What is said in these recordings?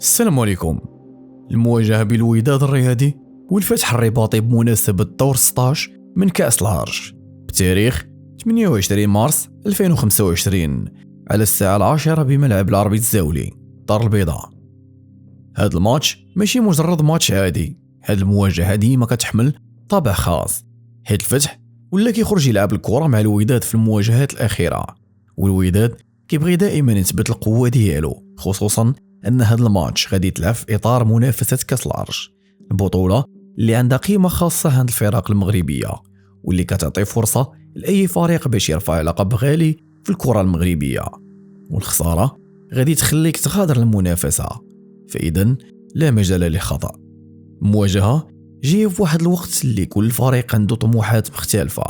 السلام عليكم. المواجهة بين الوداد الرياضي والفتح الرباطي بمناسبة دور 16 من كأس العرش بتاريخ 28 مارس 2025 على الساعة 10 بملعب العربي الزاولي دار البيضاء. هاد الماتش ماشي مجرد ماتش عادي، هاد المواجهة ديما كتحمل طابع خاص، حيت الفتح ولا كيخرج يلعب الكرة مع الوداد في المواجهات الأخيرة، والوداد كيبغي دائما يثبت القوة ديالو، خصوصا أن هذا الماتش غادي يتلعب في إطار منافسة كأس العرش، البطولة اللي عندها قيمة خاصة عند الفرق المغربية واللي كتعطي فرصة لأي فريق باش يرفع لقب غالي في الكرة المغربية، والخسارة غادي تخليك تغادر المنافسة، فإذا لا مجال للخطأ. المواجهة جاية في واحد الوقت اللي كل فريق عنده طموحات مختلفة،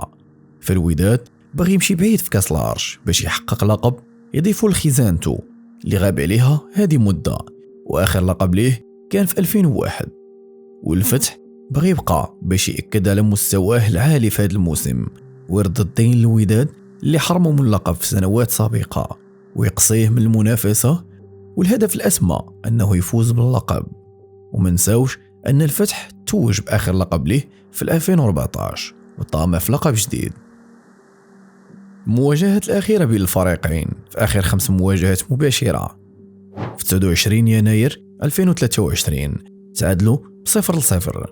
فالوداد باغي يمشي بعيد في كأس العرش باش يحقق لقب يضيفو لخزانته اللي غاب عليها هذه مدة، واخر لقب ليه كان في 2001. والفتح بغى يبقى باش يأكد على مستواه العالي في هذا الموسم ويرد الدين للوداد اللي حرموا من اللقب في سنوات سابقة ويقصيه من المنافسة، والهدف الأسمى أنه يفوز باللقب. وما نساوش أن الفتح توج بآخر لقب ليه في 2014 وطامع في لقب جديد. المواجهات الأخيرة بين الفريقين في آخر 5 مواجهات مباشرة في 29 يناير 2023 تعادلوا 0-0.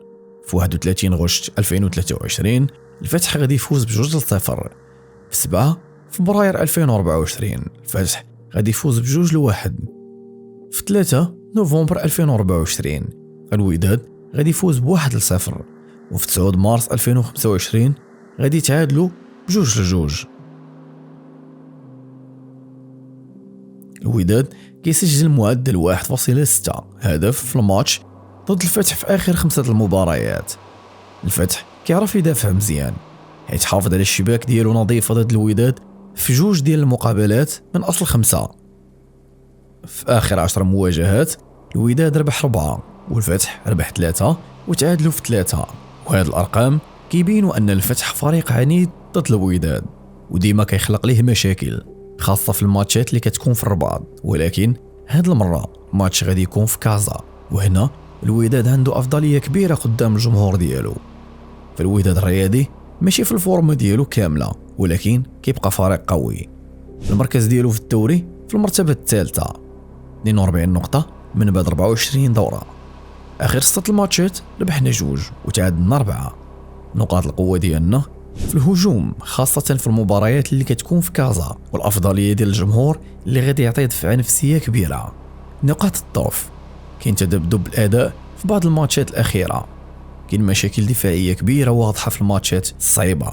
في 31 غشت 2023 الفتح غادي يفوز ب2-0. في 7 فبراير 2024 الفتح غادي يفوز ب2-1. في 3 نوفمبر 2024 الوداد غادي يفوز ب1-0. وفي 9 مارس 2025 غادي يتعادلوا ب2-2. الوداد كيسجل معدل 1.6 هدف في الماتش ضد الفتح في آخر 5 المباريات. الفتح كيعرف يدافع مزيان حيت حافظ على الشباك ديالو نظيفة ضد الوداد في 2 ديال المقابلات من أصل 5. في آخر 10 مواجهات الوداد ربح 4 والفتح ربح 3 وتعادلوا في 3. وهذه الأرقام كيبينوا أن الفتح فريق عنيد ضد الوداد وديما كيخلق ليه مشاكل، خاصة في الماتشات اللي كتكون في الرباط. ولكن هاد المرة ماتش غادي يكون في كازا، وهنا الوداد عنده أفضلية كبيرة قدام الجمهور ديالو. فالوداد الرياضي ماشي في الفورمة ديالو كاملة، ولكن كيبقى فريق قوي. المركز ديالو في الدوري في المرتبة الثالثة، 42 نقطة من بعد 24 دورة. آخر 6 الماتشات ربحنا 2 وتعادلنا 4. نقاط القوة ديالنا في الهجوم، خاصة في المباريات اللي كتكون في كازا، والأفضلية ديال الجمهور اللي غادي يعطي دفعة نفسية كبيرة. نقاط الضعف كاين تذبذب الأداء في بعض الماتشات الأخيرة، كاين مشاكل دفاعية كبيرة واضحة في الماتشات الصعيبة.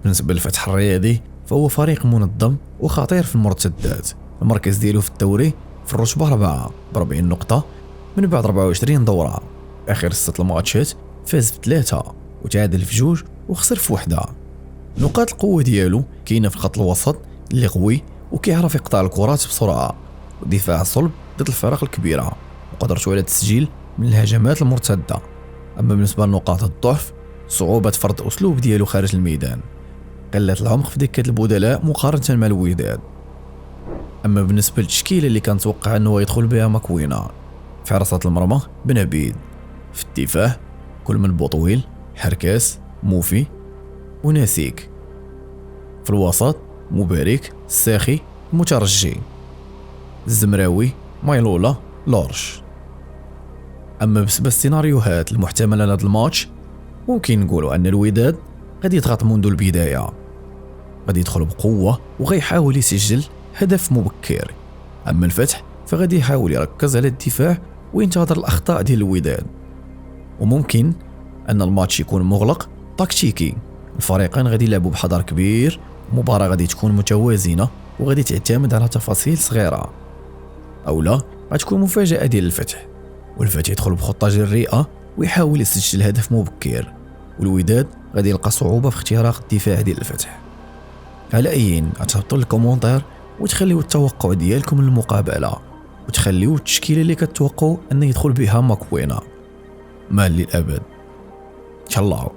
بالنسبة للفتح الرياضي فهو فريق منظم وخطير في المرتدات. المركز ديالو في الدوري في الرتبة 4 ب40 نقطة من بعد 24 دورة. آخر 6 الماتشات فاز في 3 وتعادل في 2 وخسر في 1. نقاط القوة ديالو كاينة في الخط الوسط اللي قوي وكيعرف يقطع الكرات بسرعة، ودفاع صلب ضد الفرق الكبيرة، وقدرته على التسجيل من الهجمات المرتدة. أما بالنسبة لنقاط الضعف صعوبة فرض أسلوب ديالو خارج الميدان، قلة العمق في دكة البدلاء مقارنة مع الوداد. أما بالنسبة للتشكيلة اللي كنتوقع أنه يدخل بها مكوينة، في حراسة المرمى بن عبيد، في الدفاع كل من بوطويل، حركاس، موفي وناسيك، في الوسط مبارك، الساخي، مترجي، الزمراوي، مايلولا، لورش. أما بالنسبة للسيناريوهات المحتملة لهذا الماتش ممكن نقولوا أن الوداد غادي يضغط منذ البداية، غادي يدخل بقوة وغيحاول يسجل هدف مبكر. أما الفتح فغادي يحاول يركز على الدفاع وينتظر الأخطاء ديال الوداد. وممكن أن الماتش يكون مغلق تكتيكي، الفريقين غادي يلعبوا بحذر كبير، المباراة غادي تكون متوازنة وغادي تعتمد على تفاصيل صغيرة، أو لا غتكون مفاجأة ديال الفتح، والفتح يدخل بخطة جريئة ويحاول يسجل هدف مبكر، والوداد غادي يلقى صعوبة في اختراق الدفاع ديال الفتح. على أيين غتهبطوا الكومونتير وتخليو التوقع ديالكم للمقابلة، وتخليو التشكيلة اللي كتوقعوا أن يدخل بها مكوينة. مال للأبد. تهلاو.